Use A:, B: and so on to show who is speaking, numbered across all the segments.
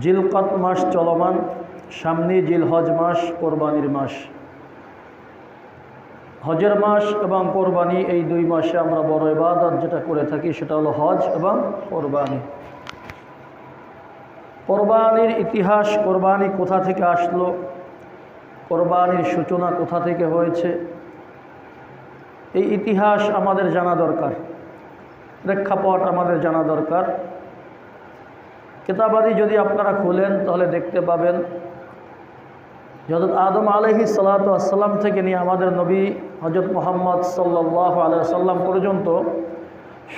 A: জিলকত মাস চলমান, সামনে জিলহজ মাস, কোরবানির মাস। হজের মাস এবং কোরবানি এই দুই মাসে আমরা বড় ইবাদত যেটা করে থাকি সেটা হলো হজ এবং কোরবানি। কোরবানির ইতিহাস, কোরবানি কোথা থেকে আসলো, কোরবানির সূচনা কোথা থেকে হয়েছে, এই ইতিহাস আমাদের জানা দরকার, প্রেক্ষাপট আমাদের জানা দরকার। কিতাবাদি যদি আপনারা খুলেন তাহলে দেখতে পাবেন হযরত আদম আলাইহিস সালাতু ওয়াস সালাম থেকে নিয়ে আমাদের নবী হযরত মুহাম্মদ সাল্লাল্লাহু আলাইহি ওয়াসাল্লাম পর্যন্ত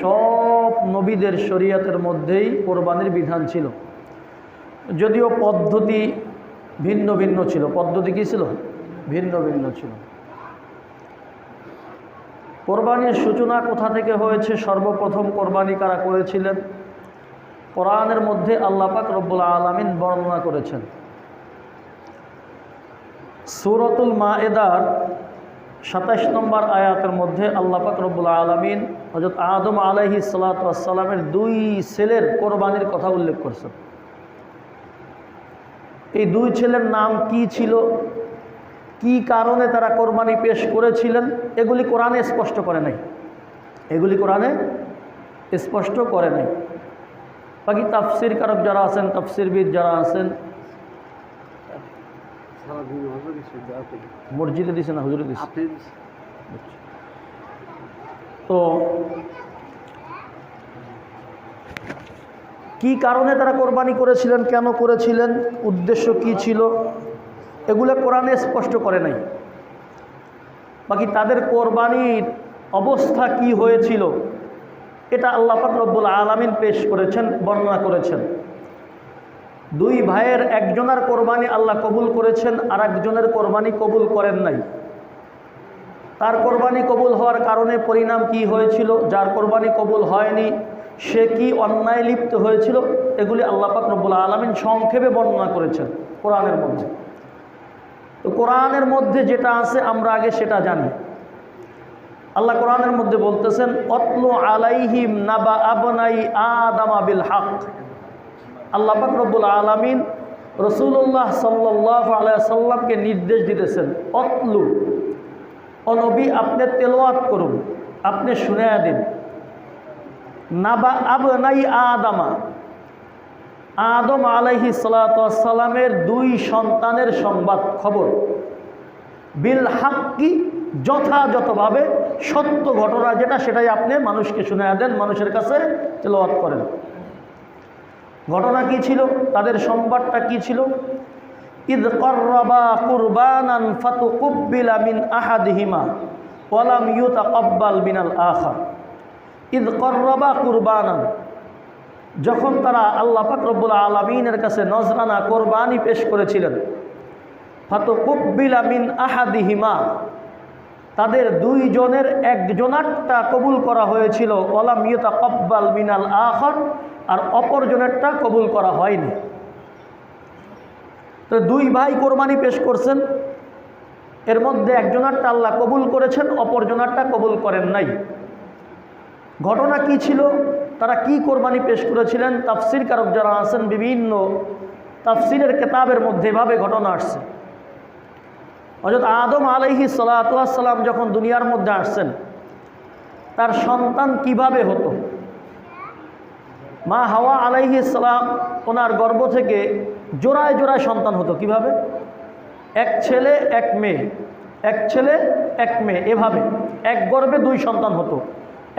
A: সব নবীদের শরীয়তের মধ্যেই কোরবানির বিধান ছিল, যদিও পদ্ধতি ভিন্ন ভিন্ন ছিল। পদ্ধতি কী ছিল? ভিন্ন ভিন্ন ছিল। কোরবানির সূচনা কোথা থেকে হয়েছে, সর্বপ্রথম কোরবানি কারা করেছিলেন, কোরআনের মধ্যে আল্লাহ পাক রব্বুল আলামিন বর্ণনা করেছেন। সূরাতুল মায়েদার ২৭ নম্বর আয়াতের মধ্যে আল্লাহ পাক রব্বুল আলামিন হযরত আদম আলাইহিস সালাতু ওয়াস সালামের দুই ছেলের কোরবানির কথা উল্লেখ করেছেন। এই দুই ছেলের নাম কি ছিল, কি কারণে তারা কোরবানি পেশ করেছিলেন, এগুলি কোরআনে স্পষ্ট করে নাই। এগুলি কোরআনে স্পষ্ট করে নাই। বাকি তাফসির কারক যারা আছেন, তাফসিরবিদ যারা আছেন, মসজিদে দিছে না হুজুরে দিছে, তো কি কারণে তারা কোরবানি করেছিলেন, কেন করেছিলেন, উদ্দেশ্য কি ছিল, এগুলো কোরআনে স্পষ্ট করে নাই। বাকি তাদের কোরবানির অবস্থা কি হয়েছিল এটা আল্লাহ পাক রব্বুল আলামিন পেশ করেছেন, বর্ণনা করেছেন। দুই ভাইয়ের একজনের কোরবানি আল্লাহ কবুল করেছেন, আর একজনের কোরবানি কবুল করেন নাই। তার কোরবানি কবুল হওয়ার কারণে পরিণাম কি হয়েছিল, যার কোরবানি কবুল হয়নি সে কি অন্যায় লিপ্ত হয়েছিল, এগুলি আল্লাহ পাক রব্বুল আলামিন সংক্ষেপে বর্ণনা করেছেন কোরআনের মধ্যে। তো কোরআনের মধ্যে যেটা আছে আমরা আগে সেটা জানি। আল্লাহ কোরআনের মধ্যে বলতেছেন, অতলু আলাইহিম নাবা আবনাই আদামা বিল হক। আল্লাহ পাক রব্বুল আলামিন রাসূলুল্লাহ সাল্লাল্লাহু আলাইহি সাল্লামকে নির্দেশ দিতেছেন, অতলু, ও নবী আপনি তেলাওয়াত করুন, আপনি শুনায়া দিন, নাবা আবনাই আদামা, আদম আলাইহিস সালাতু ওয়াস সালামের দুই সন্তানের সংবাদ খবর, বিল হাক্কি, যথাযথভাবে সত্য ঘটনা যেটা সেটাই আপনি মানুষকে শুনায়া দেন, মানুষের কাছে তেলাওয়াত করেন। ঘটনা কি ছিল, তাদের সংবাদটা কি ছিল? ইদ কররাবা কুরবানান ফাতুকুব্বিলা মিন আহাদিহিমা ওয়া লাম ইউতাকাব্বাল মিনাল আখার। ইদ কররাবা কুরবানান, যখন তারা আল্লাহ পাক রব্বুল আলামিনের কাছে নজরানা কোরবানি পেশ করেছিলেন, ফাতুকুব্বিলা মিন আহাদিহিমা, তাদের দুইজনের একজনারটা কবুল করা হয়েছিল, ওয়া লাম ইউতাকাব্বাল মিনাল আখার, আর অপরজনেরটা কবুল করা হয়নি। তো দুই ভাই কোরবানি পেশ করছেন, এর মধ্যে একজনারটা আল্লাহ কবুল করেছেন, অপরজনারটা কবুল করেন নাই। ঘটনা কি ছিল, তারা কি কোরবানি পেশ করেছিলেন? তাফসির কারক যারা আছেন বিভিন্ন তাফসিরের কিতাবের মধ্যে এভাবে ঘটনা আসছে। হযরত আদম আলাইহিস সালাতু ওয়াস সালাম যখন দুনিয়ার মধ্যে আসছেন, তার সন্তান কিভাবে হতো? মা হাওয়া আলাইহিস সালাম, ওনার গর্ভ থেকে জোড়ায় জোড়ায় সন্তান হতো। কিভাবে? এক ছেলে এক মেয়ে, এক ছেলে এক মেয়ে, এভাবে এক গর্ভে দুই সন্তান হতো,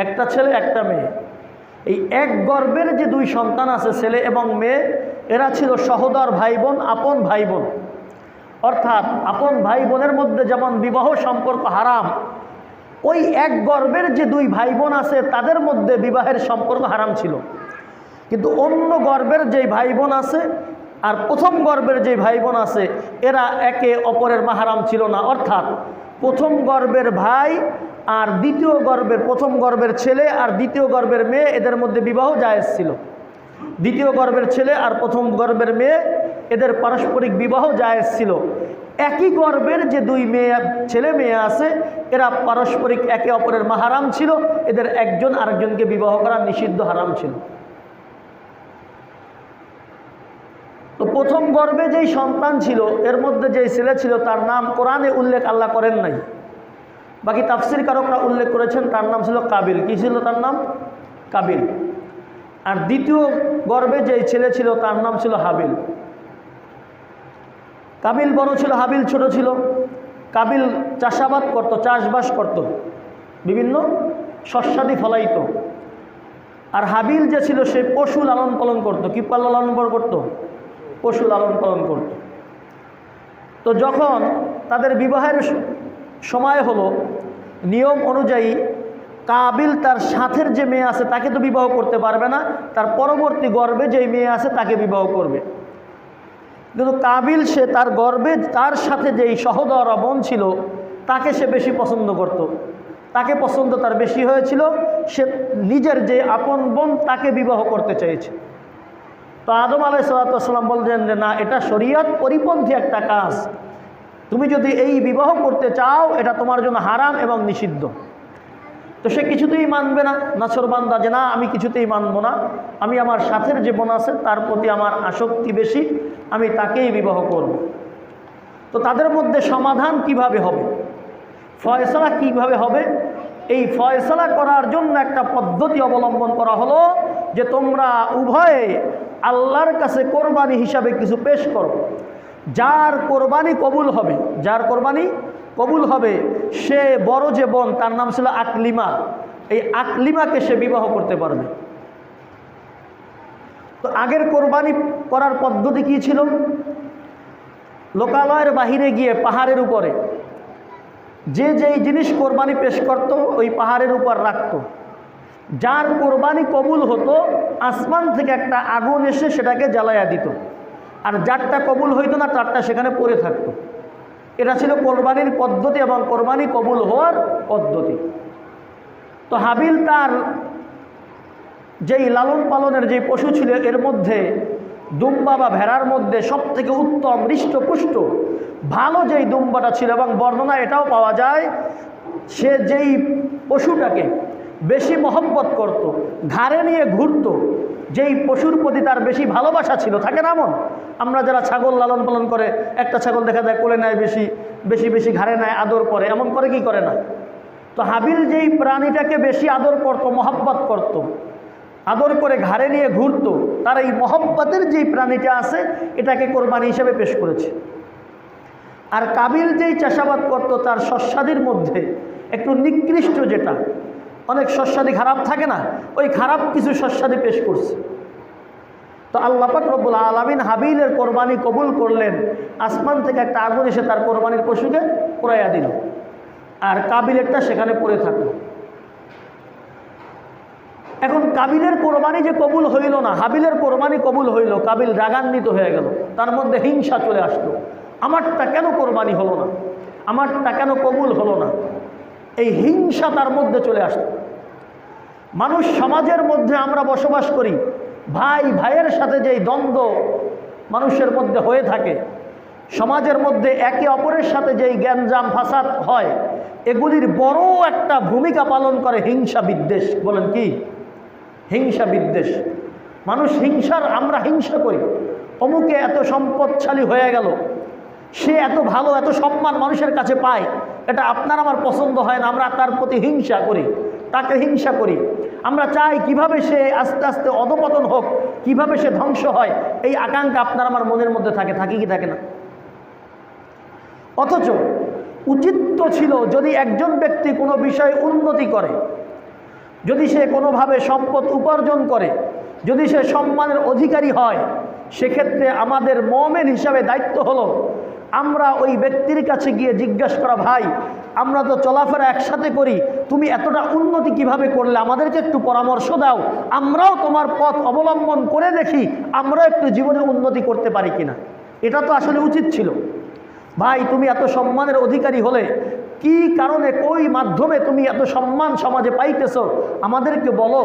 A: একটা ছেলে একটা মেয়ে। এই এক গর্ভের যে দুই সন্তান আছে, ছেলে এবং মেয়ে, এরা ছিল সহোদর ভাই বোন, আপন ভাই বোন। অর্থাৎ আপন ভাই বোনের মধ্যে যেমন বিবাহ সম্পর্ক হারাম, ওই এক গর্ভের যে দুই ভাই বোন আছে তাদের মধ্যে বিবাহের সম্পর্ক হারাম ছিল। কিন্তু অন্য গর্ভের যেই ভাই বোন আছে আর প্রথম গর্ভের যে ভাই বোন আছে, এরা একে অপরের মাহারাম ছিল না। অর্থাৎ প্রথম গর্ভের ভাই আর দ্বিতীয় গর্ভের, প্রথম গর্ভের ছেলে আর দ্বিতীয় গর্ভের মেয়ে, এদের মধ্যে বিবাহ জায়েজ ছিল। দ্বিতীয় গর্ভের ছেলে আর প্রথম গর্ভের মেয়ে, এদের পারস্পরিক বিবাহ জায়েজ ছিল। একই গর্ভের যে দুই মেয়ে, ছেলে মেয়ে আছে, এরা পারস্পরিক একে অপরের মাহারাম ছিল, এদের একজন আরেকজনকে বিবাহ করা নিষিদ্ধ, হারাম ছিল। তো প্রথম গর্ভে যেই সন্তান ছিল এর মধ্যে যেই ছেলে ছিল তার নাম কোরআনে উল্লেখ আল্লাহ করেন নাই, বাকি তাফসির কারকরা উল্লেখ করেছেন তার নাম ছিল কাবিল। কি ছিল তার নাম? কাবিল। আর দ্বিতীয় গর্ভে যেই ছেলে ছিল তার নাম ছিল হাবিল। কাবিল বড় ছিল, হাবিল ছোট ছিল। কাবিল চাষাবাদ করত, চাষবাস করত, বিভিন্ন শস্যাদি ফলাইত। আর হাবিল যে ছিল সে পশু লালন পালন করত। কি লালন পালন করত? পশু লালন পালন করত। তো যখন তাদের বিবাহের সময় হলো, নিয়ম অনুযায়ী কাবিল তার সাথের যে মেয়ে আছে তাকে তো বিবাহ করতে পারবে না, তার পরবর্তী গর্ভে যেই মেয়ে আছে তাকে বিবাহ করবে। কিন্তু কাবিল সে তার গর্ভে তার সাথে যেই সহোদর বোন ছিল তাকে সে বেশি পছন্দ করত, তাকে পছন্দ তার বেশি হয়েছিল, সে নিজের যে আপন বোন তাকে বিবাহ করতে চেয়েছে। তো আদম আলাইহিসসালাম বললেন যে না, এটা শরীয়ত পরিপন্থী একটা কাজ, তুমি যদি এই বিবাহ করতে চাও এটা তোমার জন্য হারাম এবং নিষিদ্ধ। তো সে কিছুতেই মানবে না, নাছরবান্দা, যে না আমি কিছুতেই মানব না, আমি আমার সাথের যে বোন আছে তার প্রতি আমার আসক্তি বেশি, আমি তাকেই বিবাহ করব। তো তাদের মধ্যে সমাধান কিভাবে হবে, ফয়সালা কিভাবে হবে, এই ফয়সালা করার জন্য একটা পদ্ধতি অবলম্বন করা হলো যে তোমরা উভয়ে আল্লাহর কাছে কোরবানি হিসাবে কিছু পেশ করো। যার কোরবানি কবুল হবে, যার কোরবানি কবুল হবে সে বড় যে বোন তার নাম ছিল আকলিমা, এই আকলিমাকে সে বিবাহ করতে পারবে। তো আগের কোরবানি করার পদ্ধতি কি ছিল? লোকালয়ের বাহিরে গিয়ে পাহাড়ের উপরে যে যেই জিনিস কোরবানি পেশ করত ওই পাহাড়ের উপর রাখত। যার কোরবানি কবুল হতো আসমান থেকে একটা আগুন এসে সেটাকে জ্বালাইয়া দিত, আর যারটা কবুল হইতো না তারটা সেখানে পড়ে থাকতো। এটা ছিল কোরবানির পদ্ধতি এবং কোরবানি কবুল হওয়ার পদ্ধতি। তো হাবিল তার যেই লালন পালনের যে পশু ছিল এর মধ্যে দুম্বা বা ভেড়ার মধ্যে সব থেকে উত্তম হৃষ্টপুষ্ট ভালো যেই দুম্বাটা ছিল, এবং বর্ণনা এটাও পাওয়া যায় সে যেই পশুটাকে বেশি মহব্বত করত, ঘাড়ে নিয়ে ঘুরত, যেই পশুর প্রতি তার বেশি ভালোবাসা ছিল, থাকে না এমন? আমরা যারা ছাগল লালন পালন করে একটা ছাগল দেখা যায় কোলে নেয়, বেশি বেশি বেশি ঘাড়ে নেয়, আদর করে, এমন করে কি করে না? তো হাবিল যেই প্রাণীটাকে বেশি আদর করত, মহব্বত করত, আদর করে ঘাড়ে নিয়ে ঘুরত, তার এই মহব্বতের যেই প্রাণীটা আছে এটাকে কোরবানি হিসেবে পেশ করেছে। আর কাবিল যেই চাষাবাদ করত তার শস্যাদির মধ্যে একটু নিকৃষ্ট, যেটা অনেক শস্যাদি খারাপ থাকে না, ওই খারাপ কিছু শস্যাদি পেশ করছে। তো আল্লাহ পাক রব্বুল আলামিন হাবিলের কোরবানি কবুল করলেন, আসমান থেকে একটা আগুন এসে তার কোরবানির পশুকে পোড়াইয়া দিল, আর কাবিলেরটা সেখানে পড়ে থাকলো। এখন কাবিলের কোরবানি যে কবুল হইল না, হাবিলের কোরবানি কবুল হইল, কাবিল রাগান্বিত হয়ে গেল, তার মধ্যে হিংসা চলে আসলো, আমারটা কেন কোরবানি হলো না, আমারটা কেন কবুল হলো না, এই হিংসা তার মধ্যে চলে আসলো। মানুষ সমাজের মধ্যে আমরা বসবাস করি, ভাই ভাইয়ের সাথে যেই দ্বন্দ্ব মানুষের মধ্যে হয়ে থাকে, সমাজের মধ্যে একে অপরের সাথে যেই গ্যাঞ্জাম ফাসাদ হয়, এগুলির বড় একটা ভূমিকা পালন করে হিংসা বিদ্বেষ। বলেন কি? হিংসা বিদ্বেষ। মানুষ হিংসার, আমরা হিংসা করি, অমুকে এত সম্পদশালী হয়ে গেল, সে এত ভালো, এত সম্মান মানুষের কাছে পায়, এটা আপনার আমার পছন্দ হয় না, আমরা তার প্রতি হিংসা করি, তাকে হিংসা করি। আমরা চাই কিভাবে সে আস্তে আস্তে অধপতন হোক, কিভাবে সে ধ্বংস হয়, এই আকাঙ্ক্ষা আপনার আমার মনের মধ্যে থাকে, থাকে কি থাকে না? অথচ উচিত তো ছিল যদি একজন ব্যক্তি কোনো বিষয়ে উন্নতি করে, যদি সে কোনোভাবে সম্পদ উপার্জন করে, যদি সে সম্মানের অধিকারী হয়, সেক্ষেত্রে আমাদের মুমিন হিসাবে দায়িত্ব হলো আমরা ওই ব্যক্তির কাছে গিয়ে জিজ্ঞাসা করা, ভাই আমরা তো চলাফেরা একসাথে করি, তুমি এতটা উন্নতি কিভাবে করলে, আমাদেরকে একটু পরামর্শ দাও, আমরাও তোমার পথ অবলম্বন করে দেখি আমরাও একটু জীবনে উন্নতি করতে পারি কিনা। এটা তো আসলে উচিত ছিল। ভাই তুমি এত সম্মানের অধিকারী হলে কি কারণে, কই মাধ্যমে তুমি এত সম্মান সমাজে পাইতেছো, আমাদেরকে বলো,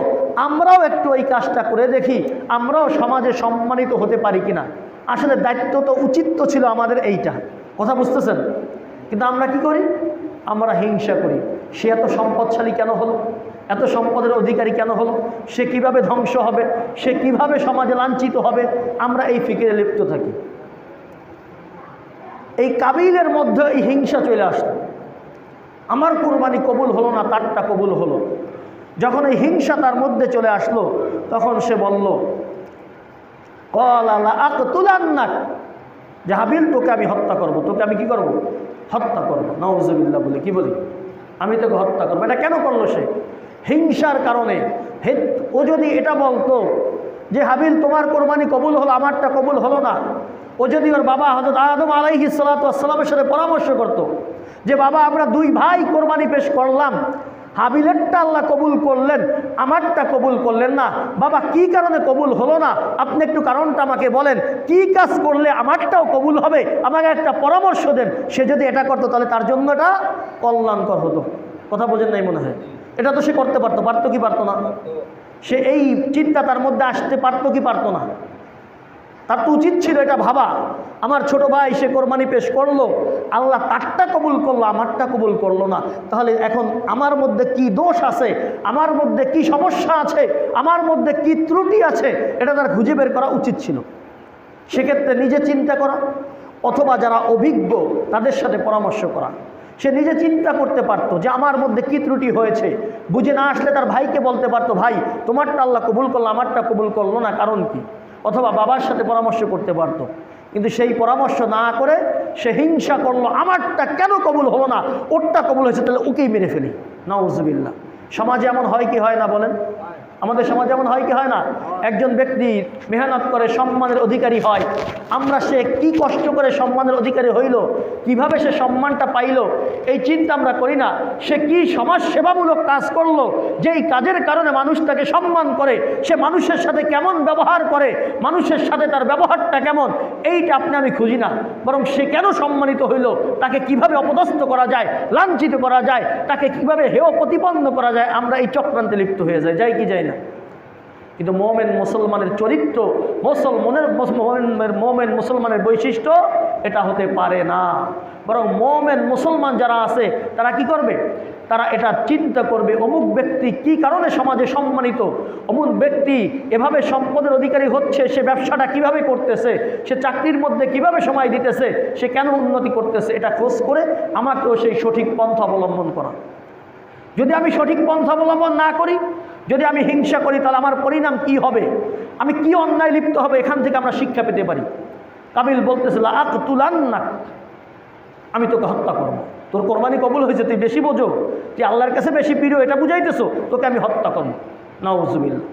A: আমরাও একটু এই কাজটা করে দেখি, আমরাও সমাজে সম্মানিত হতে পারি কিনা। আসলে দায়িত্ব তো উচিত তো ছিল আমাদের এইটা, কথা বুঝতেছেন? কিন্তু আমরা কি করি? আমরা হিংসা করি। সে এত সম্পদশালী কেন হলো, এত সম্পদের অধিকারী কেন হলো, সে কিভাবে ধ্বংস হবে, সে কিভাবে সমাজে লাঞ্ছিত হবে, আমরা এই ফিকিরে লিপ্ত থাকি। এই কাবিলের মধ্যে এই হিংসা চলে আসলো। আমার কুরবানি কবুল হলো না, তারটা কবুল হলো। যখন এই হিংসা তার মধ্যে চলে আসলো, তখন সে বলল, ক্বালা লা আকতুলান্নাক, যে হাবিল তোকে আমি হত্যা করব, তোকে আমি কি করব, হত্যা করব। নাউযুবিল্লাহ বলে কি বলি, আমি তোকে হত্যা করবো। এটা কেন করলো সে? হিংসার কারণে। ও যদি এটা বলতো যে হাবিল তোমার কোরবানি কবুল হলো, আমারটা কবুল হলো না, ও যদি ওর বাবা হযরত আদম আলাইহিস সালাতু ওয়াস সালামের সাথে পরামর্শ করত যে বাবা আমরা দুই ভাই কোরবানি পেশ করলাম, হাবিলেরটা আল্লাহ কবুল করলেন, আমারটা কবুল করলেন না, বাবা কি কারণে কবুল হলো না, আপনি একটু কারণটা আমাকে বলেন, কি কাজ করলে আমারটাও কবুল হবে, আমাকে একটা পরামর্শ দেন। সে যদি এটা করতো তাহলে তার জন্য এটা কল্যাণকর হতো। কথা বোঝেন নাই মনে হয়? এটা তো সে করতে পারতো, পারতো কি পারতো না? সে এই চিন্তা তার মধ্যে আসতে পারতো কি পারতো না? তার তো উচিত ছিল এটা ভাবা, আমার ছোট ভাই সে কোরবানি পেশ করলো, আল্লাহ তারটা কবুল করলো, আমারটা কবুল করলো না, তাহলে এখন আমার মধ্যে কি দোষ আছে, আমার মধ্যে কি সমস্যা আছে, আমার মধ্যে কি ত্রুটি আছে, এটা তার খুঁজে বের করা উচিত ছিল। সেক্ষেত্রে নিজে চিন্তা করা অথবা যারা অভিজ্ঞ তাদের সাথে পরামর্শ করা। সে নিজে চিন্তা করতে পারতো যে আমার মধ্যে কি ত্রুটি হয়েছে, বুঝে না আসলে তার ভাইকে বলতে পারতো, ভাই তোমারটা আল্লাহ কবুল করলো, আমারটা কবুল করলো না, কারণ কি? অথবা বাবার সাথে পরামর্শ করতে পারত। কিন্তু সেই পরামর্শ না করে সে হিংসা করলো, আমারটা কেন কবুল হলো না, ওরটা কবুল হয়েছে, তাহলে ওকেই মেরে ফেলি। নাউযুবিল্লাহ। সমাজে এমন হয় কি হয় না বলেন? আমাদের সমাজে এমন হয় কি হয় না? একজন ব্যক্তি মেহনত করে সম্মানের অধিকারী হয়, আমরা সে কি কষ্ট করে সম্মানের অধিকারী হইল, কিভাবে সে সম্মানটা পাইল, এই চিন্তা আমরা করি না। সে কি সমাজ সেবামূলক কাজ করলো, যেই কাজের কারণে মানুষ তাকে সম্মান করে, সে মানুষের সাথে কেমন ব্যবহার করে, মানুষের সাথে তার ব্যবহারটা কেমন, এইটা আপনি আমি খুঁজি না। বরং সে কেন সম্মানিত হইল, তাকে কিভাবে অপদস্থ করা যায়, লাঞ্ছিত করা যায়, তাকে কিভাবে হেয় প্রতিপন্ন করা যায়, আমরা এই চক্রান্তে লিপ্ত হয়ে যাই কি যাই না? কিন্তু মোমেন মুসলমানের চরিত্র, মোমেন মুসলমানের বৈশিষ্ট্য এটা হতে পারে না। বরং মোমেন মুসলমান যারা আছে তারা কি করবে? তারা এটা চিন্তা করবে, অমুক ব্যক্তি কি কারণে সমাজে সম্মানিত, অমুক ব্যক্তি এভাবে সম্পদের অধিকারী হচ্ছে, সে ব্যবসাটা কিভাবে করতেছে, সে চাকরির মধ্যে কিভাবে সময় দিতেছে, সে কেন উন্নতি করতেছে, এটা খোঁজ করে আমাকেও সেই সঠিক পন্থা অবলম্বন করা। যদি আমি সঠিক পন্থা অবলম্বন না করি, যদি আমি হিংসা করি, তাহলে আমার পরিণাম কি হবে, আমি কি অন্যায় লিপ্ত হবে, এখান থেকে আমরা শিক্ষা পেতে পারি। কাবিল বলতেছিল, আকতুলান্নাক, আমি তোকে হত্যা করবো, তোর কোরবানি কবুল হয়েছে, তুই বেশি বোঝো, তুই আল্লাহর কাছে বেশি প্রিয়, এটা বুঝাইতেছো, তোকে আমি হত্যা করবো। নাউযুবিল্লাহ।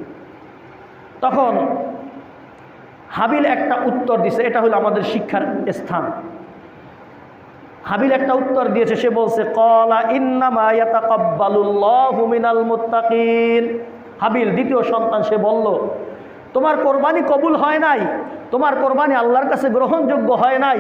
A: তখন হাবিল একটা উত্তর দিছে, এটা হলো আমাদের শিক্ষার স্থান। হাবিল একটা উত্তর দিয়েছে, সে বলছে, ক্বালা ইন্নামা ইয়াতাকাব্বালুল্লাহু মিনাল মুত্তাকিন। হাবিল দ্বিতীয় সন্তান, সে বলল, তোমার কোরবানি কবুল হয় নাই, তোমার কোরবানি আল্লাহর কাছে গ্রহণযোগ্য হয় নাই।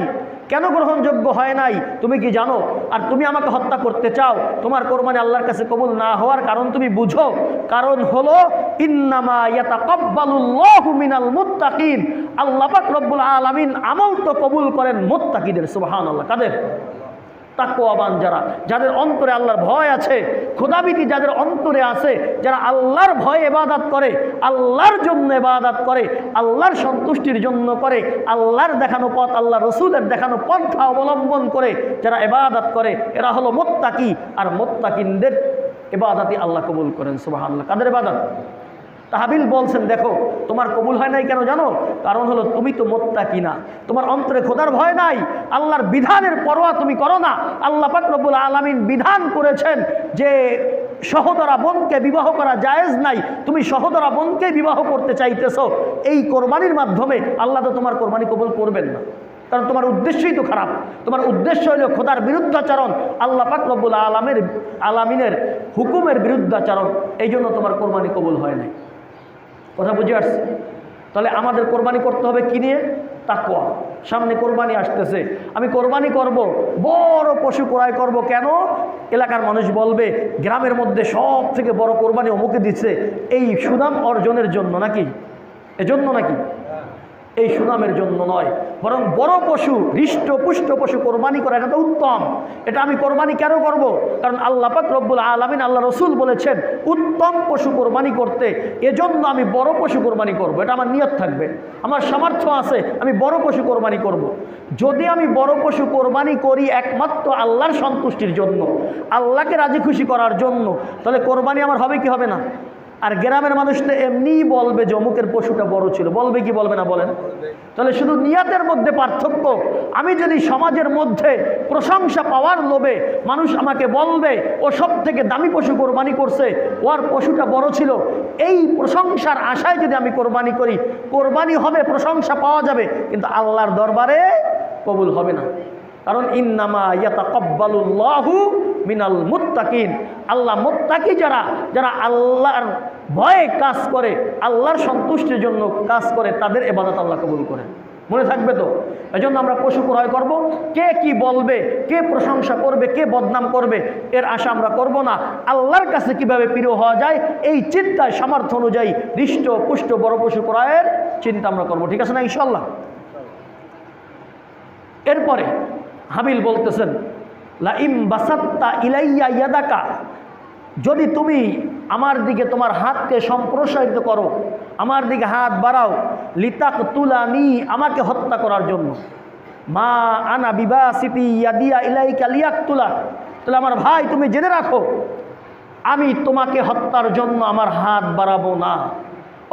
A: কেন গ্রহণযোগ্য হয় নাই তুমি কি জানো? আর তুমি আমাকে হত্যা করতে চাও, তোমার কোরবানি আল্লাহর কাছে কবুল না হওয়ার কারণ তুমি বুঝো। কারণ হলো ইন্নামা ইয়াতাকাব্বালুল্লাহু মিনাল মুত্তাকিন, আল্লাহ পাক রব্বুল আলামিন আমল তো কবুল করেন মুত্তাকিদের। সুবহানাল্লাহ। কাদের? তাকওয়াবান যারা, যাদের অন্তরে আল্লাহর ভয় আছে, খোদাভীতি যাদের অন্তরে আছে, যারা আল্লাহর ভয়ে ইবাদত করে, আল্লাহর জন্য ইবাদত করে, আল্লাহর সন্তুষ্টির জন্য করে, আল্লাহর দেখানো পথ, আল্লাহ রসুলের দেখানো পন্থা অবলম্বন করে যারা ইবাদত করে, এরা হলো মুত্তাকি। আর মুত্তাকিনদের ইবাদতই আল্লাহ কবুল করেন। সুবহানাল্লাহ। কাদের ইবাদত? হাবিল বলছেন, দেখো তোমার কবুল হয় নাই কেন জানো? কারণ হলো তুমি তো মুত্তাকি না, তোমার অন্তরে খোদার ভয় নাই, আল্লাহর বিধানের পরোয়া তুমি করো না। আল্লাহ পাক রব্বুল আলামিন বিধান করেছেন যে সহোদরা বোনকে বিবাহ করা জায়েজ নাই, তুমি সহোদরা বোনকে বিবাহ করতে চাইতেছো, এই কোরবানির মাধ্যমে আল্লাহ তো তোমার কোরবানি কবুল করবেন না, কারণ তোমার উদ্দেশ্যই তো খারাপ। তোমার উদ্দেশ্য হলো খোদার বিরুদ্ধাচরণ, আল্লাহ পাক রব্বুল আলামিনের হুকুমের বিরুদ্ধাচরণ, এই জন্য তোমার কোরবানি কবুল হয় নাই। কথা বুঝে আসছে? তাহলে আমাদের কোরবানি করতে হবে কি নিয়ে? তাকওয়া। সামনে কোরবানি আসতেছে, আমি কোরবানি করব, বড় পশু ক্রয় করব। কেন? এলাকার মানুষ বলবে গ্রামের মধ্যে সব থেকে বড় কোরবানি অমুকে দিচ্ছে, এই সুনাম অর্জনের জন্য নাকি? এজন্য নাকি? এই সুনামের জন্য নয়, বরং বড় পশু, হৃষ্টপুষ্ট পশু কোরবানি করা এটা তো উত্তম। এটা আমি কোরবানি কেন করব? কারণ আল্লাহ পাক রব্বুল আলামিন, আল্লাহ রসুল বলেছেন উত্তম পশু কোরবানি করতে, এজন্য আমি বড় পশু কোরবানি করব। এটা আমার নিয়ত থাকবে, আমার সামর্থ্য আছে, আমি বড় পশু কোরবানি করব। যদি আমি বড় পশু কোরবানি করি একমাত্র আল্লাহর সন্তুষ্টির জন্য, আল্লাহকে রাজি খুশি করার জন্য, তাহলে কোরবানি আমার হবে কি হবে না? আর গ্রামের মানুষ তো এমনিই বলবে যে অমুকের পশুটা বড় ছিল, বলবে কি বলবে না বলেন? তাহলে শুধু নিয়াতের মধ্যে পার্থক্য। আমি যদি সমাজের মধ্যে প্রশংসা পাওয়ার লোভে মানুষ আমাকে বলবে ও সব থেকে দামি পশু কোরবানি করছে, ওর পশুটা বড় ছিল, এই প্রশংসার আশায় যদি আমি কোরবানি করি, কোরবানি হবে, প্রশংসা পাওয়া যাবে, কিন্তু আল্লাহর দরবারে কবুল হবে না। কারণ ইন্নামা ইয়াতাকাব্বালুল্লাহু মিনাল মুত্তাকিন, আল্লাহ মুত্তাকি যারা, যারা আল্লাহর ভয়ে কাজ করে, আল্লাহর সন্তুষ্টির জন্য কাজ করে, তাদের ইবাদত আল্লাহ কবুল করেন। মনে থাকবে তো? এজন্য আমরা পশু ক্রয় করব, কে কি বলবে, কে প্রশংসা করবে, কে বদনাম করবে, এর আশা আমরা করব না। আল্লাহর কাছে কিভাবে প্রিয় হওয়া যায় এই চিন্তায় সামর্থ্য অনুযায়ী হৃষ্ট পুষ্ট বড় পশু ক্রয়ের চিন্তা আমরা করব। ঠিক আছে না ইনশাআল্লাহ? এরপরে হাবিল বলতেছেন, লা ইম বাসাত্তা ইলাইয়া ইয়াদাকা, যদি তুমি আমার দিকে তোমার হাতকে সম্প্রসারিত করো, আমার দিকে হাত বাড়াও, লিতাকতুলানি, আমাকে হত্যা করার জন্য, মা আনা বিবাসিতি ইয়াদিয়া ইলাইকা লিয়াকতুলা, তাহলে আমার ভাই তুমি জেনে রাখো আমি তোমাকে হত্যার জন্য আমার হাত বাড়াবো না।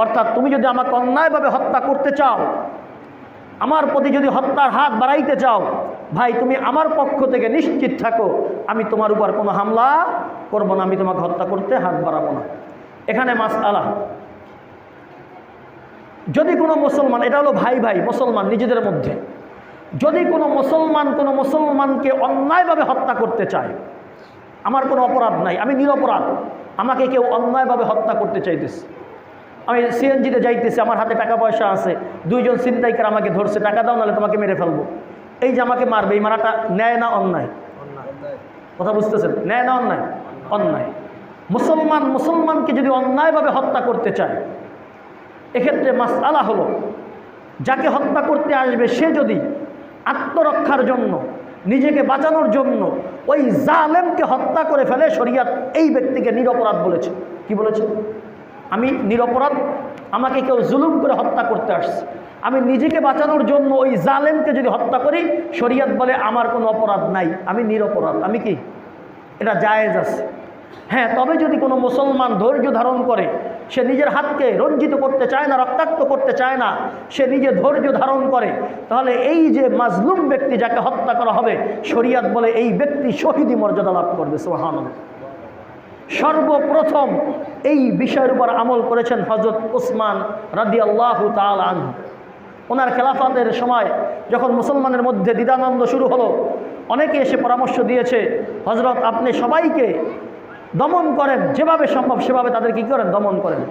A: অর্থাৎ তুমি যদি আমাকে অন্যায়ভাবে হত্যা করতে চাও, আমার প্রতি যদি হত্যার হাত বাড়াইতে চাও, ভাই তুমি আমার পক্ষ থেকে নিশ্চিত থাকো আমি তোমার উপর কোনো হামলা করব না, আমি তোমাকে হত্যা করতে হাত বাড়াবো না। এখানে মাসআলা, যদি কোনো মুসলমান, এটা হলো ভাই ভাই মুসলমান নিজেদের মধ্যে, যদি কোনো মুসলমানকে অন্যায়ভাবে হত্যা করতে চায়, আমার কোনো অপরাধ নাই, আমি নিরপরাধ, আমাকে কেউ অন্যায়ভাবে হত্যা করতে চাইতেছে, আমি সিএনজিতে যাইতেছি, আমার হাতে টাকা পয়সা আছে, দুইজন ছিনতাইকার আমাকে ধরছে, টাকা দাও নাহলে তোমাকে মেরে ফেলবো, এই যে আমাকে মারবে, এই মারাটা ন্যায় না অন্যায়? কথা বুঝতেছেন? ন্যায় না অন্যায়? অন্যায়। মুসলমানকে যদি অন্যায়ভাবে হত্যা করতে চায়, এক্ষেত্রে মাসআলা হলো, যাকে হত্যা করতে আসবে সে যদি আত্মরক্ষার জন্য, নিজেকে বাঁচানোর জন্য ওই জালেমকে হত্যা করে ফেলে, শরীয়ত এই ব্যক্তিকে নিরপরাধ বলেছে। কি বলেছে? আমি নিরপরাধ, আমাকে কেউ জুলুম করে হত্যা করতে আসছে, আমি নিজেকে বাঁচানোর জন্য ওই জালেমকে যদি হত্যা করি, শরীয়ত বলে আমার কোনো অপরাধ নাই, আমি নিরপরাধ, আমি কি, এটা জায়েজ আছে। হ্যাঁ, তবে যদি কোনো মুসলমান ধৈর্য ধারণ করে, সে নিজের হাতকে রঞ্জিত করতে চায় না, রক্তাক্ত করতে চায় না, সে নিজে ধৈর্য ধারণ করে, তাহলে এই যে মাজলুম ব্যক্তি যাকে হত্যা করা হবে, শরীয়ত বলে এই ব্যক্তি শহীদি মর্যাদা লাভ করবে। সুবহানাল্লাহ। সর্বপ্রথম এই বিষয়ের উপর আমল করেছেন হযরত উসমান রাদিয়াল্লাহু তাআলা আনহু। ওনার খেলাফতের সময় যখন মুসলমানের মধ্যে দ্বিধাদ্বন্দ্ব শুরু হলো, অনেকে এসে পরামর্শ দিয়েছে, হযরত আপনি সবাইকে দমন করেন, যেভাবে সম্ভব সেভাবে তাদের কি করেন, দমন করেন।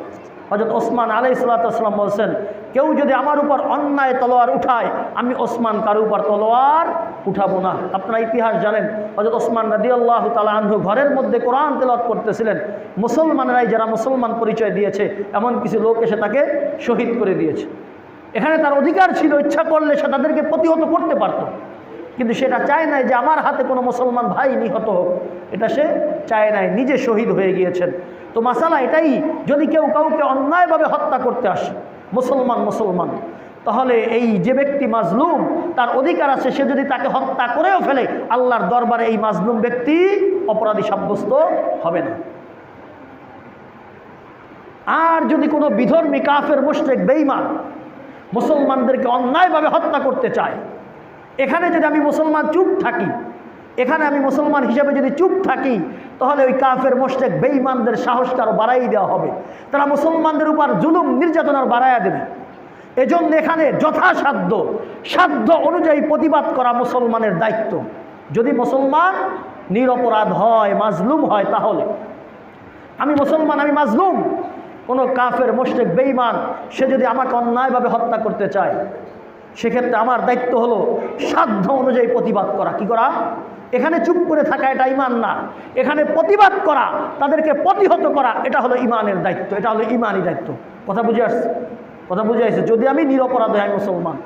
A: হযরত ওসমান আলাইহিস সালাম বলছেন, কেউ যদি আমার উপর অন্যায় তলোয়ার উঠায়, আমি ওসমান কারো উপর তলোয়ার উঠাবো না। আপনারা ইতিহাস জানেন, হযরত ওসমান রাদিয়াল্লাহু তাআলা আনহু ঘরের মধ্যে কোরআন তেলাওয়াত করতেছিলেন, মুসলমানরাই যারা মুসলমান পরিচয় দিয়েছে এমন কিছু লোক এসে তাকে শহীদ করে দিয়েছে। এখানে তার অধিকার ছিল, ইচ্ছা করলে সে তাদেরকে প্রতিহত করতে পারত, কিন্তু সেটা চায় নাই যে আমার হাতে কোনো মুসলমান ভাই নিহত হোক, এটা সে চায় নাই, নিজে শহীদ হয়ে গিয়েছেন। তো মাসালা এটাই, যদি কেউ কাউকে অন্যায়ভাবে হত্যা করতে আসে, মুসলমান, তাহলে এই যে ব্যক্তি মাজলুম, তার অধিকার আছে, সে যদি তাকে হত্যা করেও ফেলে, আল্লাহর দরবারে এই মাজলুম ব্যক্তি অপরাধী সাব্যস্ত হবে না। আর যদি কোনো বিধর্মী কাফের মুশরিক বেঈমান মুসলমানদেরকে অন্যায়ভাবে হত্যা করতে চায়, এখানে যদি আমি মুসলমান চুপ থাকি, এখানে আমি মুসলমান হিসেবে যদি চুপ থাকি, তাহলে ওই কাফের মুশরিক বেঈমানদের সাহসটা আরও বাড়াই দেওয়া হবে, তারা মুসলমানদের উপর জুলুম নির্যাতন আর বাড়াইয়া দেবে। এজন্য এখানে সাধ্য অনুযায়ী প্রতিবাদ করা মুসলমানের দায়িত্ব। যদি মুসলমান নিরপরাধ হয়, মাজলুম হয়, তাহলে আমি মুসলমান, আমি মাজলুম, কোনো কাফের মুশরিক বেঈমান সে যদি আমাকে অন্যায়ভাবে হত্যা করতে চায়, সেক্ষেত্রে আমার দায়িত্ব হলো সাধ্য অনুযায়ী প্রতিবাদ করা। কি করা? এখানে চুপ করে থাকা এটা ঈমান না, এখানে প্রতিবাদ করা, তাদেরকে প্রতিহত করা, এটা হলো ঈমানের দায়িত্ব, এটা হলো ঈমানি দায়িত্ব। কথা বুঝে আসছে? কথা বুঝাইছে? যদি আমি নিরপরাধ হই, আমি মুসলমান।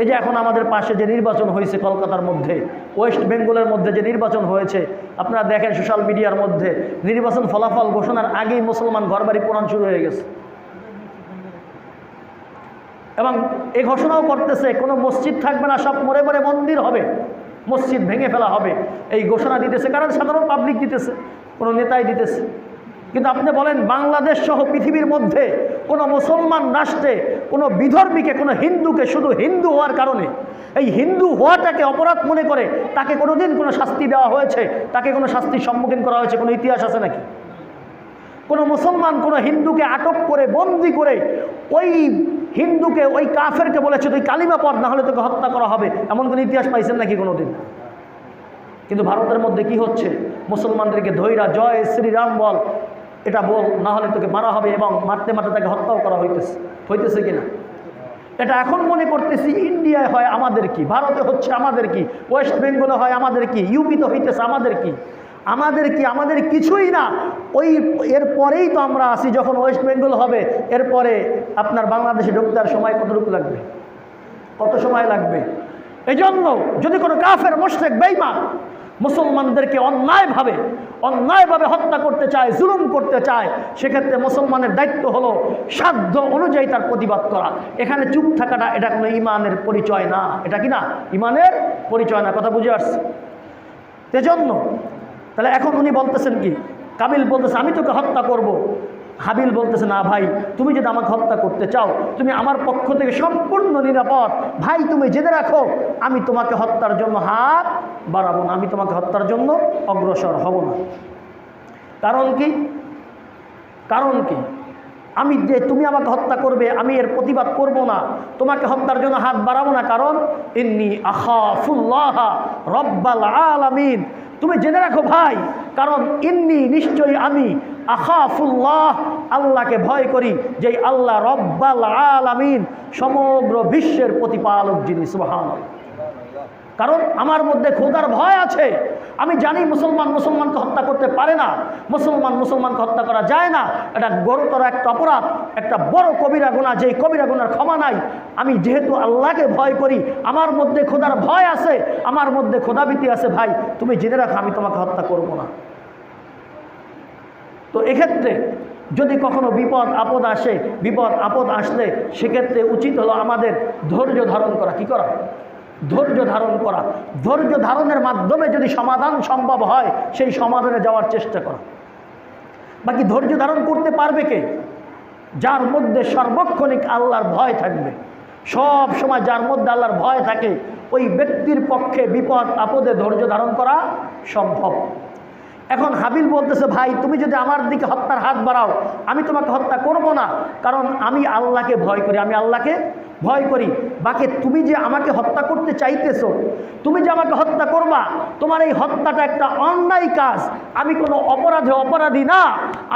A: এই যে এখন আমাদের পাশে যে নির্বাচন হয়েছে কলকাতার মধ্যে, ওয়েস্ট বেঙ্গলের মধ্যে যে নির্বাচন হয়েছে, আপনারা দেখেন সোশ্যাল মিডিয়ার মধ্যে নির্বাচন ফলাফল ঘোষণার আগেই মুসলমান ঘরবাড়ি পোড়ান শুরু হয়ে গেছে। এবং এই ঘোষণাও করতেছে কোনো মসজিদ থাকবে না, সব মরে মরে মন্দির হবে, মসজিদ ভেঙে ফেলা হবে। এই ঘোষণা দিতেছে কারণ সাধারণ পাবলিক দিতেছে, কোনো নেতাই দিতেছে। কিন্তু আপনি বলেন বাংলাদেশ সহ পৃথিবীর মধ্যে কোনো মুসলমান রাষ্ট্রে কোনো বিধর্মীকে, কোনো হিন্দুকে শুধু হিন্দু হওয়ার কারণে, এই হিন্দু হওয়াটাকে অপরাধ মনে করে তাকে কোনোদিন কোনো শাস্তি দেওয়া হয়েছে, তাকে কোনো শাস্তির সম্মুখীন করা হয়েছে, কোনো ইতিহাস আছে নাকি? কোনো মুসলমান কোনো হিন্দুকে আটক করে বন্দি করে ওই হিন্দুকে, ওই কাফেরকে বলেছে তুই কালিমা পড়, না হলে তোকে হত্যা করা হবে, এমন কোনো ইতিহাস পাইছেন নাকি কোনোদিন? কিন্তু ভারতের মধ্যে কি হচ্ছে? মুসলমানদেরকে ধৈরা জয় শ্রীরাম বল, এটা বল, না হলে তোকে মারা হবে, এবং মারতে মারতে তাকে হত্যাও করা হইতেছে কিনা? এটা এখন মনে করতেছি ইন্ডিয়ায় হয় আমাদের কি, ভারতে হচ্ছে আমাদের কি, ওয়েস্ট বেঙ্গলে হয় আমাদের কি, ইউপিতে হইতেছে আমাদের কি? আমাদের কিছুই না। ওই এরপরেই তো আমরা আসি, যখন ওয়েস্ট বেঙ্গল হবে এরপরে আপনার বাংলাদেশে ঢুকতে আর সময় কতটুকু লাগবে? কত সময় লাগবে? এই জন্য যদি কোনো কাফের মুশরিক বেঈমান মুসলমানদেরকে অন্যায়ভাবে হত্যা করতে চায়, জুলুম করতে চায়, সেক্ষেত্রে মুসলমানের দায়িত্ব হলো সাধ্য অনুযায়ী তার প্রতিবাদ করা। এখানে চুপ থাকাটা এটা কোনো ইমানের পরিচয় না। এটা কি না? ইমানের পরিচয় না। কথা বুঝে আসছে? সেজন্য তাহলে এখন উনি বলতেছেন কি, কাবিল বলতেছে আমি তোকে হত্যা করব। হাবিল বলতেছে না ভাই, তুমি যদি আমাকে হত্যা করতে চাও, তুমি আমার পক্ষ থেকে সম্পূর্ণ নিরাপদ। ভাই তুমি জেনে রাখো, আমি তোমাকে হত্যার জন্য হাত বাড়াবো না, আমি তোমাকে হত্যার জন্য অগ্রসর হব না। কারণ কি? আমি যে তুমি আমাকে হত্যা করবে, আমি এর প্রতিবাদ করব না, তোমাকে হত্যার জন্য হাত বাড়াবো না। কারণ ইন্নী আখাফুল্লাহ রব্বাল আলামিন, তুমি জেনে রাখো ভাই, কারণ ইন্নী নিশ্চয়ই আমি আখাফুল্লাহ আল্লাহকে ভয় করি, যেই আল্লাহ রব্বাল আলামিন সমগ্র বিশ্বের প্রতিপালক যিনি। সুবহানাল্লাহ। কারণ আমার মধ্যে খোদার ভয় আছে। আমি জানি মুসলমানকে হত্যা করতে পারে না, মুসলমানকে হত্যা করা যায় না। এটা গুরুতর একটা অপরাধ, একটা বড় কবিরা গুনাহ, যেই কবিরা গুনার ক্ষমা নাই। আমি যেহেতু আল্লাহকে ভয় করি, আমার মধ্যে খোদার ভয় আছে, আমার মধ্যে খোদাভীতি আছে, ভাই তুমি জেনে রাখো আমি তোমাকে হত্যা করব না। তো এক্ষেত্রে যদি কখনো বিপদ আপদ আসলে সেক্ষেত্রে উচিত হলো আমাদের ধৈর্য ধারণ করা। কি করা? ধৈর্য ধারণ করা। ধৈর্য ধারণের মাধ্যমে যদি সমাধান সম্ভব হয়, সেই সমাধানে যাওয়ার চেষ্টা করা। বাকি ধৈর্য ধারণ করতে পারবে কে? যার মধ্যে সর্বক্ষণিক আল্লাহর ভয় থাকবে। সব সময় যার মধ্যে আল্লাহর ভয় থাকে, ওই ব্যক্তির পক্ষে বিপদ আপদে ধৈর্য ধারণ করা সম্ভব। এখন হাবিল বলতেছে ভাই তুমি যদি আমার দিকে হত্যার হাত বাড়াও, আমি তোমাকে হত্যা করব না, কারণ আমি আল্লাহকে ভয় করি, বাকি তুমি যে আমাকে হত্যা করতে চাইতেছো, তুমি যে আমাকে হত্যা করবা, তোমার এই হত্যাটা একটা অন্যায় কাজ। আমি কোনো অপরাধী না,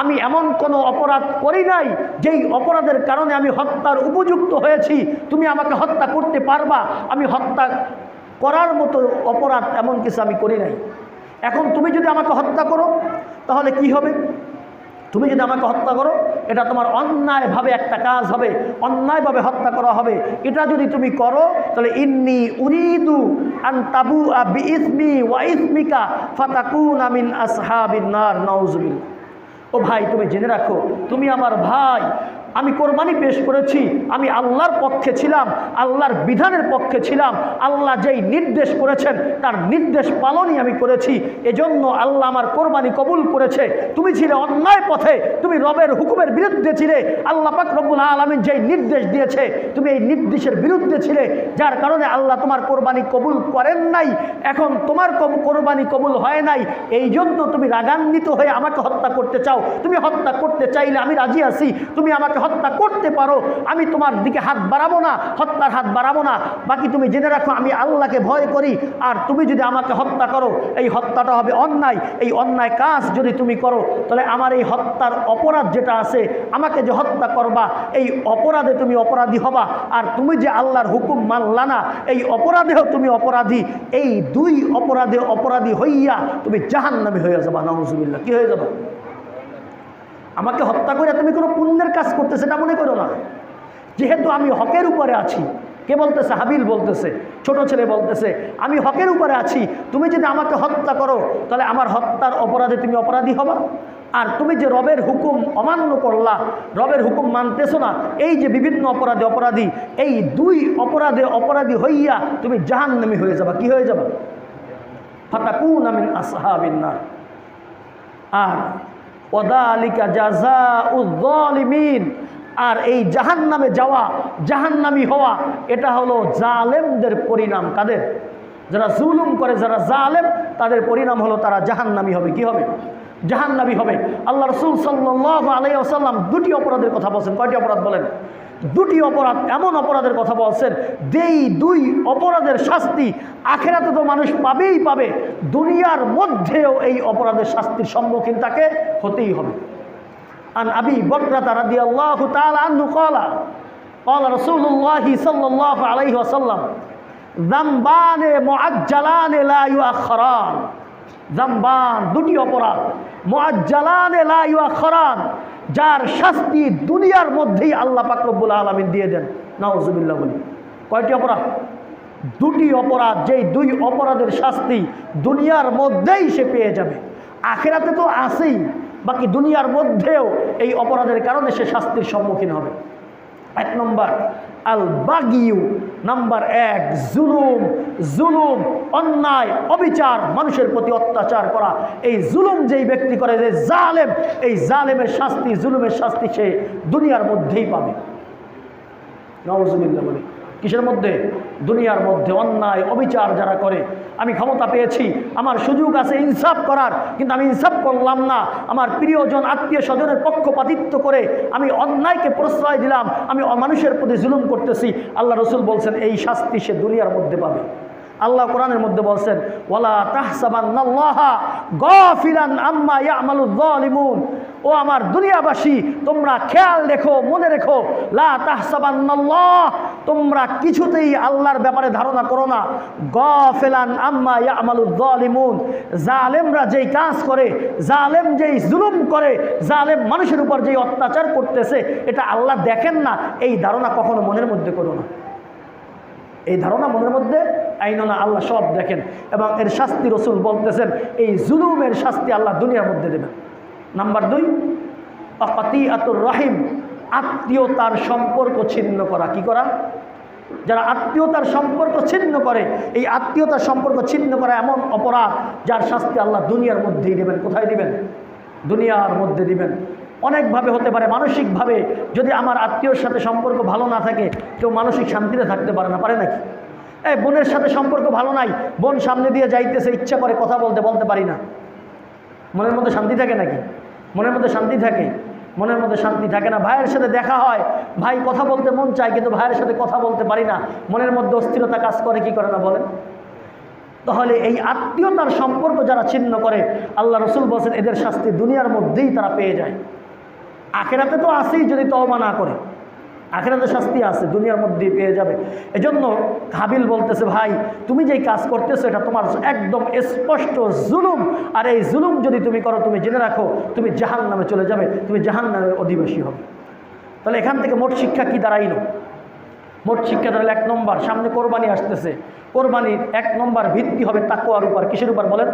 A: আমি এমন কোনো অপরাধ করি নাই যেই অপরাধের কারণে আমি হত্যার উপযুক্ত হয়েছি। তুমি আমাকে হত্যা করতে পারবা, আমি হত্যা করার মতো অপরাধ এমন কিছু আমি করি নাই। এখন তুমি যদি আমাকে হত্যা করো তাহলে কি হবে? তুমি যদি আমাকে হত্যা করো, এটা তোমার অন্যায়ভাবে একটা কাজ হবে, অন্যায়ভাবে হত্যা করা হবে। এটা যদি তুমি করো তাহলে ইন্নী উরিদু আন তাবুআ বিইসমি ওয়া ইসমিকা ফাতাকুনা মিন আসহাবিন নার। নাউযুবিল্লাহ। ও ভাই তুমি জেনে রাখো, তুমি আমার ভাই, আমি কোরবানি পেশ করেছি, আমি আল্লাহর পক্ষে ছিলাম, আল্লাহর বিধানের পক্ষে ছিলাম। আল্লাহ যেই নির্দেশ করেছেন তার নির্দেশ পালনই আমি করেছি, এজন্য আল্লাহ আমার কোরবানি কবুল করেছে। তুমি ছিলে অন্যায় পথে, তুমি রবের হুকুমের বিরুদ্ধে ছিলে। আল্লাহ পাক রব্বুল আলামিন যেই নির্দেশ দিয়েছে তুমি এই নির্দেশের বিরুদ্ধে ছিলে, যার কারণে আল্লাহ তোমার কোরবানি কবুল করেন নাই। এখন তোমার কোরবানি কবুল হয় নাই, এই জন্য তুমি রাগান্বিত হয়ে আমাকে হত্যা করতে চাও। তুমি হত্যা করতে চাইলে আমি রাজি আছি, তুমি আমাকে হত্যা করতে পারো, আমি তোমার দিকে হাত বাড়াবো না, হত্যার হাত বাড়াবো না। বাকি তুমি জেনে রাখো আমি আল্লাহকে ভয় করি, আর তুমি যদি আমাকে হত্যা করো এই হত্যাটা হবে অন্যায়। এই অন্যায় কাজ যদি তুমি করো তাহলে আমার এই হত্যার অপরাধ যেটা আছে, আমাকে যে হত্যা করবা এই অপরাধে তুমি অপরাধী হবা, আর তুমি যে আল্লাহর হুকুম মানলা না এই অপরাধেও তুমি অপরাধী। এই দুই অপরাধে অপরাধী হইয়া তুমি জাহান্নামী হয়ে যাবা। নাউযুবিল্লাহ। কি হয়ে যাবা? আমাকে হত্যা করে তুমি কোনো পুণ্যের কাজ করতে সেটা মনে করো না। যেহেতু আমি হকের উপরে আছি, কে বলতেছে? হাবিল বলতেছে, ছোট ছেলে বলতেছে, আমি হকের উপরে আছি, তুমি যদি আমাকে হত্যা করো তাহলে আমার হত্যার অপরাধে তুমি অপরাধী হবা। আর তুমি যে রবের হুকুম অমান্য করলা, রবের হুকুম মানতেছো না, এই যে বিভিন্ন অপরাধী, এই দুই অপরাধী হইয়া তুমি জাহান্নামী হয়ে যাবা। কি হয়ে যাবা? ফাতাকুনা মিন আসহাবিন নার। আর ওয়াদালিকা জাযাউয যালিমিন। আর এই জাহান্নামে যাওয়া, জাহান্নামী হওয়া, এটা হলো জালেমদের পরিণাম। কাদের? যারা জুলুম করে, যারা জালেম, তাদের পরিণাম হলো তারা জাহান্নামী হবে। কি হবে? জাহান্নামী হবে। আল্লাহ রাসূল সাল্লাল্লাহু আলাইহি ওয়াসাল্লাম দুটি অপরাধের কথা বলছেন। কয়টি অপরাধ বলেন? দুটি অপরাধ, এমন অপরাধের কথা বলছেন যেই দুই অপরাধের শাস্তি আখিরাতে তো মানুষ পাবেই পাবে, দুনিয়ার মধ্যেও এই অপরাধের শাস্তির সম্মুখীন তাকে হতেই হবে। আন আবি বকরতা রাদিয়াল্লাহু তাআলা আনহু ক্বালা ক্বালা রাসূলুল্লাহি সাল্লাল্লাহু আলাইহি ওয়াসাল্লাম যামবানে মুআজ্জালানে লা ইউআখখারান। যামবান, দুটি অপরাধ, মুআজ্জালানে লা ইউআখখারান, যার শাস্তি দুনিয়ার মধ্যেই আল্লাহ পাক রব্বুল আলামিন দিয়ে দেন। নাউজুবিল্লাহ বলি। কয়টি অপরাধ? দুটি অপরাধ, যেই দুই অপরাধের শাস্তি দুনিয়ার মধ্যেই সে পেয়ে যাবে। আখিরাতে তো আছেই, বাকি দুনিয়ার মধ্যেও এই অপরাধের কারণে সে শাস্তির সম্মুখীন হবে। এক নম্বর আল বাগিউ, নাম্বার এক জুলুম, অন্যায়, অবিচার, মানুষের প্রতি অত্যাচার করা। এই জুলুম যেই ব্যক্তি করে, যে জালেম, এই জালেমের শাস্তি, জুলুমের শাস্তি সে দুনিয়ার মধ্যেই পাবে। নাউজুবিল্লাহ বলি। কিসের মধ্যে? দুনিয়ার মধ্যে। অন্যায় অবিচার যারা করে, আমি ক্ষমতা পেয়েছি, আমার সুযোগ আছে ইনসাফ করার, কিন্তু আমি ইনসাফ করলাম না, আমার প্রিয়জন আত্মীয় স্বজনের পক্ষপাতিত্ব করে আমি অন্যায়কে প্রশ্রয় দিলাম, আমি মানুষের প্রতি জুলুম করতেছি, আল্লাহ রসুল বলছেন এই শাস্তি সে দুনিয়ার মধ্যে পাবে। আল্লাহ কোরআনের মধ্যে বলছেন ওয়ালা তাহসাবান্নাল্লাহা গাফিলান আম্মা ইয়ামালুয যালিমুন। ও আমার দুনিয়াবাসী, তোমরা খেয়াল রেখো, মনে রেখো, লা তাহসাবান্নাল্লাহ, তোমরা কিছুতেই আল্লাহর ব্যাপারে ধারণা করো না, গাফিলান আম্মা ইয়ামালুয যালিমুন, জালেমরা যেই কাজ করে, জালেম যেই জুলুম করে, জালেম মানুষের উপর যেই অত্যাচার করতেছে, এটা আল্লাহ দেখেন না, এই ধারণা কখনো মনের মধ্যে করো না। এই ধারণা মনের মধ্যে আইনো না, আল্লাহ সব দেখেন। এবং এর শাস্তি রসুল বলতেছেন এই জুলুমের শাস্তি আল্লাহ দুনিয়ার মধ্যে দেবেন। নাম্বার দুই আকাতিয়াতুর রহিম, আত্মীয়তার সম্পর্ক ছিন্ন করা। কি করা? যারা আত্মীয়তার সম্পর্ক ছিন্ন করে, এই আত্মীয়তার সম্পর্ক ছিন্ন করা এমন অপরাধ যার শাস্তি আল্লাহ দুনিয়ার মধ্যেই দেবেন। কোথায় দিবেন? দুনিয়ার মধ্যে দিবেন। অনেকভাবে হতে পারে। মানসিকভাবে যদি আমার আত্মীয়র সাথে সম্পর্ক ভালো না থাকে, কেউ মানসিক শান্তিতে থাকতে পারে না, পারে নাকি? বোনের সাথে সম্পর্ক ভালো নাই, বোন সামনে দিয়ে যাইতেছে, ইচ্ছা করে কথা বলতে পারি না, মনের মধ্যে শান্তি থাকে নাকি? মনের মধ্যে শান্তি থাকে? মনের মধ্যে শান্তি থাকে না। ভাইয়ের সাথে দেখা হয়, ভাই কথা বলতে মন চায়, কিন্তু ভাইয়ের সাথে কথা বলতে পারি না, মনের মধ্যে অস্থিরতা কাজ করে। কি করে না বলেন? তাহলে এই আত্মীয়তার সম্পর্ক যারা ছিন্ন করে, আল্লাহ রসুল বলছেন এদের শাস্তি দুনিয়ার মধ্যেই তারা পেয়ে যায়। আখিরাতে তো আছেই, যদি তওবা না করে, আখিরাতে শাস্তি আছে, দুনিয়ার মধ্যেই পেয়ে যাবে। এজন্য হাবিল বলতেছে, ভাই তুমি যেই কাজ করতেছো এটা তোমার একদম স্পষ্ট জুলুম, আর এই জুলুম যদি তুমি করো, তুমি জেনে রাখো তুমি জাহান্নামে চলে যাবে, তুমি জাহান্নামের অধিবাসী হবে। তাহলে এখান থেকে মোট শিক্ষা কি দাঁড়াইল? মোট শিক্ষা দাঁড়ালে এক নম্বর, সামনে কোরবানি আসতেছে, কোরবানির এক নম্বর ভিত্তি হবে তাকওয়ার উপর। কিসের উপর বলেন?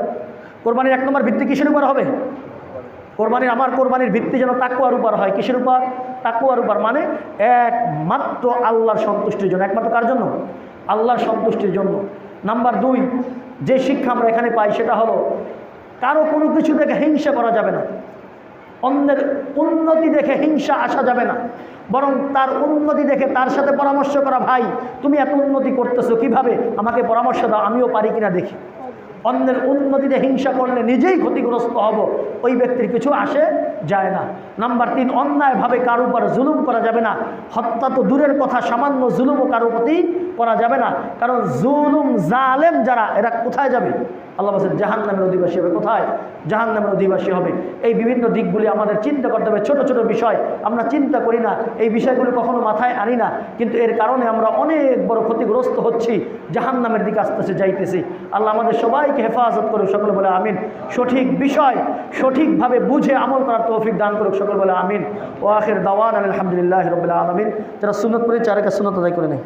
A: কোরবানির এক নম্বর ভিত্তি কিসের উপর হবে? আমার কোরবানির ভিত্তি যেন তাকওয়ার উপর হয়। কিসের উপর? তাকওয়ার উপর, মানে একমাত্র আল্লাহর সন্তুষ্টির জন্য। একমাত্র কার জন্য? আল্লাহর সন্তুষ্টির জন্য। নাম্বার দুই, যে শিক্ষা আমরা এখানে পাই সেটা হলো কারো কোনো কিছু দেখে হিংসা করা যাবে না, অন্যের উন্নতি দেখে হিংসা আসা যাবে না, বরং তার উন্নতি দেখে তার সাথে পরামর্শ করা, ভাই তুমি এত উন্নতি করতেছো কিভাবে, আমাকে পরামর্শ দাও, আমিও পারি কিনা দেখি। অন্যের উন্নতিতে হিংসা করলে নিজেই ক্ষতিগ্রস্ত হব, ওই ব্যক্তির কিছু আসে যায় না। নাম্বার তিন, অন্যায়ভাবে কারো উপর জুলুম করা যাবে না। হত্যা তো দূরের কথা, সামান্য জুলুমও কারো প্রতি করা যাবে না, কারণ জুলুম জালেম যারা, এরা কোথায় যাবে? আল্লাহ বলছেন জাহান্নামের অধিবাসী হবে। কোথায়? জাহান্নামের অধিবাসী হবে। এই বিভিন্ন দিকগুলি আমাদের চিন্তা করতে হবে। ছোট ছোট বিষয় আমরা চিন্তা করি না, এই বিষয়গুলো কখনো মাথায় আনি না, কিন্তু এর কারণে আমরা অনেক বড় ক্ষতিগ্রস্ত হচ্ছি, জাহান্নামের দিকে আস্তে যাইতেছি। আল্লাহ আমাদের সবাইকে হেফাজত করুক, সকলে বলে আমিন। সঠিক বিষয় সঠিকভাবে বুঝে আমল করার তৌফিক দান করুক। সকল বলে আমিন। ও আখির দাওয়ানা আলহামদুলিল্লাহি রাব্বিল আলামিন। যারা সুন্নাত পড়ে 4 রাকাত সুন্নাত আদায় করে নেয়।